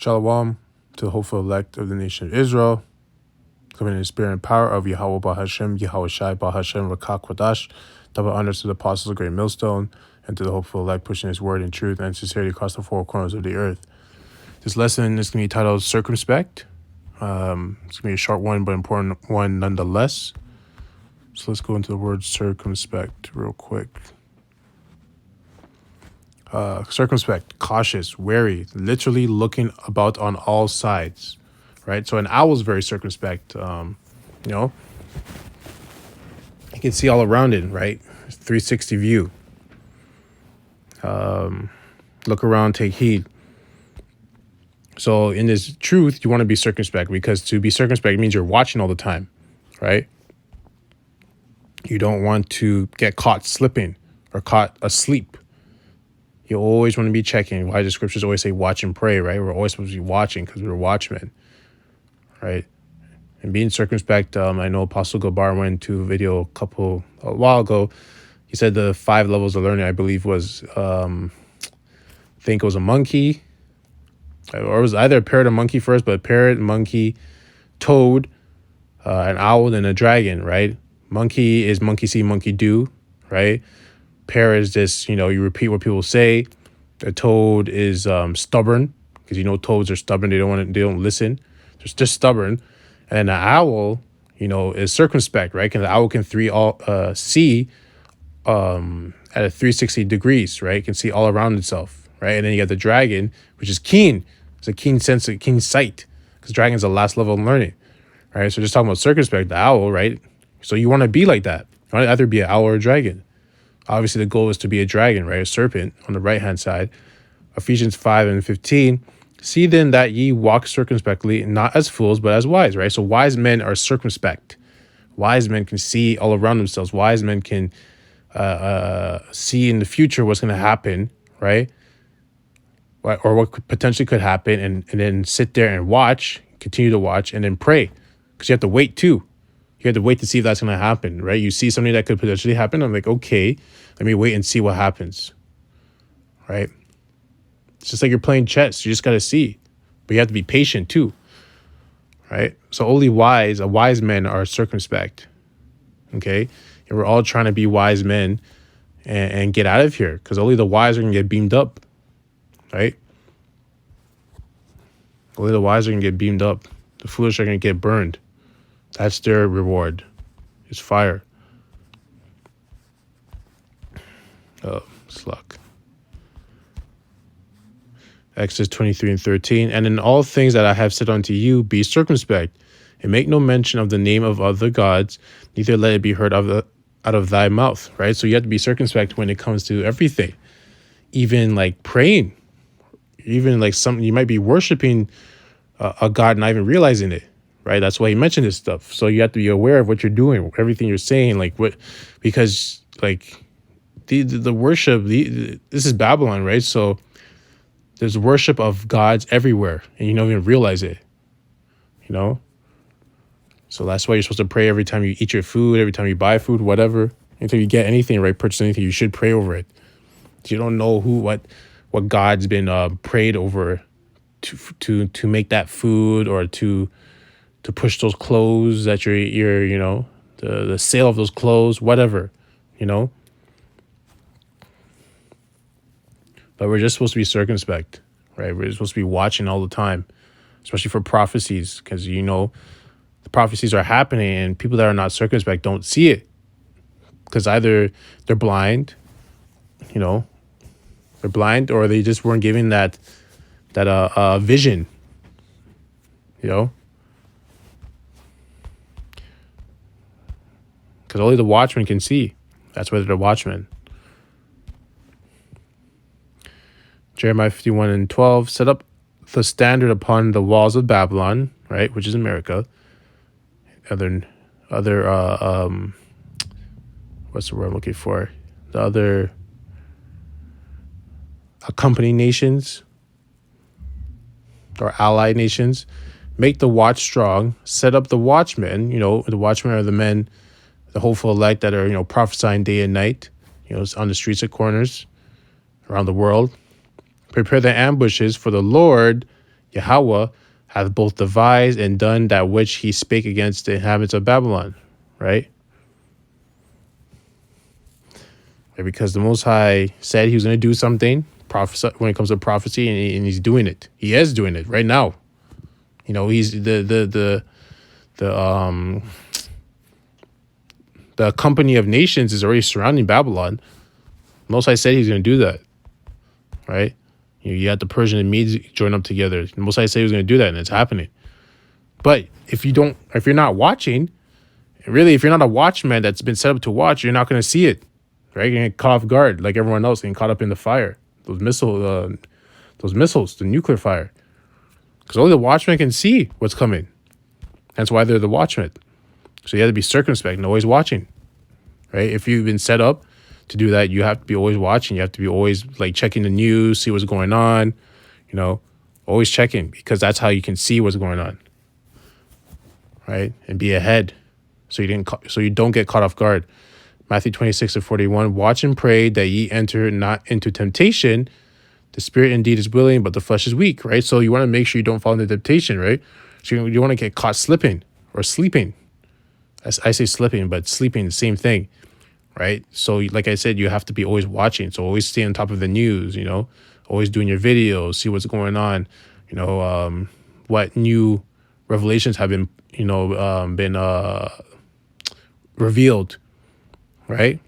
Shalom to the hopeful elect of the nation of Israel, coming in the spirit and power of Yahweh Bahashem, Yahweh Shai Bahashem, Rakak Kwadash, double honors to the apostles of Great Millstone, and to the hopeful elect pushing his word in truth and sincerity across the four corners of the earth. This lesson is going to be titled Circumspect. It's going to be a short one, but important one nonetheless. So let's go into the word circumspect real quick. Circumspect, cautious, wary, literally looking about on all sides, right? So an owl is very circumspect. You can see all around it, right? 360 view. Look around, take heed. So in this truth, you want to be circumspect, because to be circumspect means you're watching all the time, right? You don't want to get caught slipping or caught asleep. You always want to be checking. Why do the scriptures always say watch and pray, right? We're always supposed to be watching because we're watchmen, right? And being circumspect, I know Apostle Gabar went to a video a while ago. He said the 5 levels of learning, I believe, was, I think it was a monkey, or it was either a parrot or monkey first, but a parrot, monkey, toad, an owl, then a dragon, right? Monkey is monkey see, monkey do, right? Parrot is just, you repeat what people say. A toad is stubborn, because toads are stubborn. They don't listen. They're just stubborn. And an owl, is circumspect, right? Because the owl can see at a 360 degrees, right? It can see all around itself, right? And then you got the dragon, which is keen. It's a keen sense, a keen sight, because dragon's the last level of learning, right? So just talking about circumspect, the owl, right? So you want to be like that. You want to either be an owl or a dragon. Obviously, the goal is to be a dragon, right? A serpent on the right-hand side. Ephesians 5:15. See then that ye walk circumspectly, not as fools, but as wise, right? So wise men are circumspect. Wise men can see all around themselves. Wise men can see in the future what's going to happen, right? Or what potentially could happen, and then sit there and watch, continue to watch, and then pray. Because you have to wait too. You have to wait to see if that's going to happen, right? You see something that could potentially happen. I'm like, okay, let me wait and see what happens, right? It's just like you're playing chess. You just got to see. But you have to be patient too, right? So only wise men are circumspect, okay? And we're all trying to be wise men and get out of here, because only the wise are going to get beamed up, right? Only the wise are going to get beamed up. The foolish are going to get burned. That's their reward. It's fire. Oh, sluck. Exodus 23:13. And in all things that I have said unto you, be circumspect, and make no mention of the name of other gods, neither let it be heard out of thy mouth. Right? So you have to be circumspect when it comes to everything. Even like praying. Even like something you might be worshiping a god, not even realizing it. Right, that's why he mentioned this stuff. So you have to be aware of what you're doing, everything you're saying, because the worship, this is Babylon, right? So there's worship of gods everywhere, and you don't even realize it. So that's why you're supposed to pray every time you eat your food, every time you buy food, whatever. Anytime you get anything, right, purchase anything, you should pray over it. You don't know what God's been prayed over to make that food, or to push those clothes that you're the sale of those clothes, whatever, But we're just supposed to be circumspect, right? We're supposed to be watching all the time, especially for prophecies, because the prophecies are happening, and people that are not circumspect don't see it, because either they're blind, or they just weren't given that vision, Because only the watchmen can see. That's why they're the watchmen. Jeremiah 51:12. Set up the standard upon the walls of Babylon, right, which is America. Other what's the word I'm looking for? The other accompanying nations or allied nations. Make the watch strong. Set up the watchmen. The watchmen are the men, the hopeful elect that are, prophesying day and night, on the streets and corners around the world. Prepare the ambushes, for the Lord Yahweh hath both devised and done that which he spake against the inhabitants of Babylon, right? Because the Most High said he was going to do something when it comes to prophecy, and he's doing it. He is doing it right now. He's the company of nations is already surrounding Babylon. Most High said he's going to do that, right? You got the Persian and Medes join up together. Most High said he was going to do that, and it's happening. But if you're not watching, really, if you're not a watchman that's been set up to watch, you're not going to see it, right? You're going to get caught off guard like everyone else, getting caught up in the fire, those missiles, the nuclear fire, because only the watchmen can see what's coming. That's why they're the watchmen. So you have to be circumspect and always watching, right? If you've been set up to do that, you have to be always watching. You have to be always like checking the news, see what's going on, always checking, because that's how you can see what's going on, right? And be ahead, so you don't get caught off guard. Matthew 26:41, watch and pray that ye enter not into temptation. The spirit indeed is willing, but the flesh is weak, right? So you want to make sure you don't fall into temptation, right? So you want to get caught slipping or sleeping. I say slipping, but sleeping, the same thing, right? So like I said, you have to be always watching. So always stay on top of the news, always doing your videos, see what's going on, what new revelations have been, revealed, right?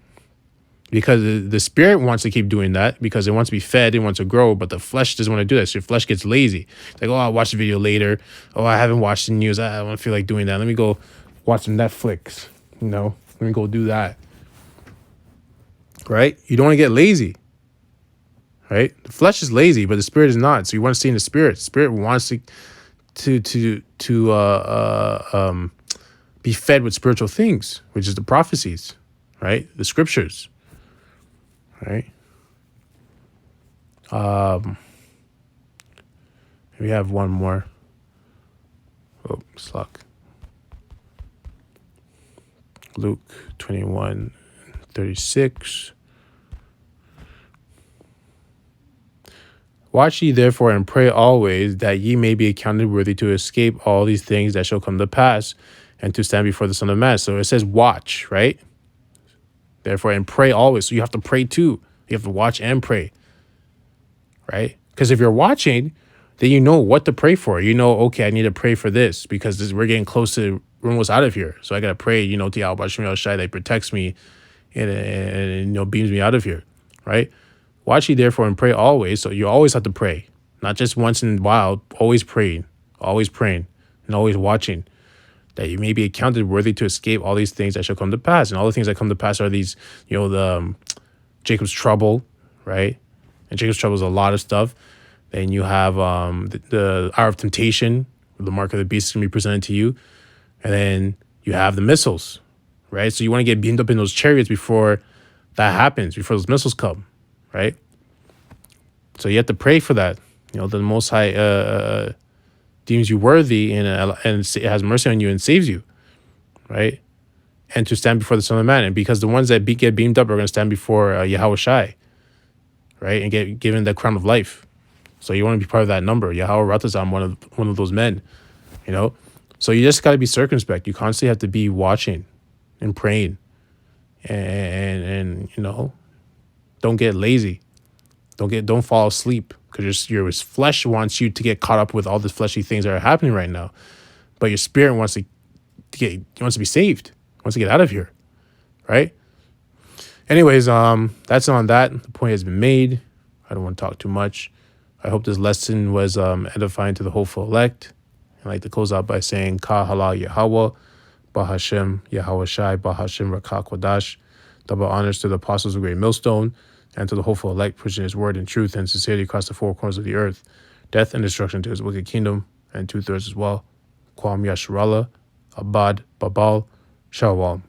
Because the spirit wants to keep doing that because it wants to be fed, it wants to grow, but the flesh doesn't want to do that. So your flesh gets lazy. It's like, I'll watch the video later. I haven't watched the news. I don't feel like doing that. Let me go watch some Netflix. Let me go do that. Right? You don't want to get lazy. Right? The flesh is lazy, but the spirit is not. So you want to stay in the spirit. Spirit wants to be fed with spiritual things, which is the prophecies, right? The scriptures. Right. We have one more. Oh, sluck. Luke 21:36. Watch ye therefore and pray always, that ye may be accounted worthy to escape all these things that shall come to pass, and to stand before the Son of Man. So it says watch, right? Therefore, and pray always. So you have to pray too. You have to watch and pray, right? Because if you're watching, then you know what to pray for. Okay, I need to pray for this because we're getting close to, we're almost out of here. So I got to pray, to Yahweh Shem Shai, that protects me and beams me out of here, right? Watch ye therefore and pray always. So you always have to pray, not just once in a while, always praying, and always watching, that you may be accounted worthy to escape all these things that shall come to pass. And all the things that come to pass are these, Jacob's trouble, right? And Jacob's trouble is a lot of stuff. Then you have the hour of temptation, the mark of the beast is going to be presented to you. And then you have the missiles, right? So you want to get beamed up in those chariots before that happens, before those missiles come, right? So you have to pray for that. The Most High deems you worthy and it has mercy on you and saves you, right? And to stand before the Son of Man. And because the ones that get beamed up are going to stand before Yahweh Shai, right? And get given the crown of life. So you want to be part of that number. Yahweh Ratazam, one of those men, So you just got to be circumspect. You constantly have to be watching and praying and don't get lazy. Don't fall asleep, because your flesh wants you to get caught up with all the fleshy things that are happening right now, but your spirit wants to be saved, wants to get out of here, right? Anyways, that's on that. The point has been made. I don't want to talk too much. I hope this lesson was edifying to the hopeful elect. I'd like to close out by saying Ka Halal Yahweh, Bahashem Yahweh Shai, Bahashem Rakah Kodash. Double honors to the apostles of Great Millstone, and to the hopeful elect, pushing his word in truth and sincerity across the four corners of the earth. Death and destruction to his wicked kingdom, and 2/3 as well. Kwam Yasharallah, Abad, Babal, Shalom.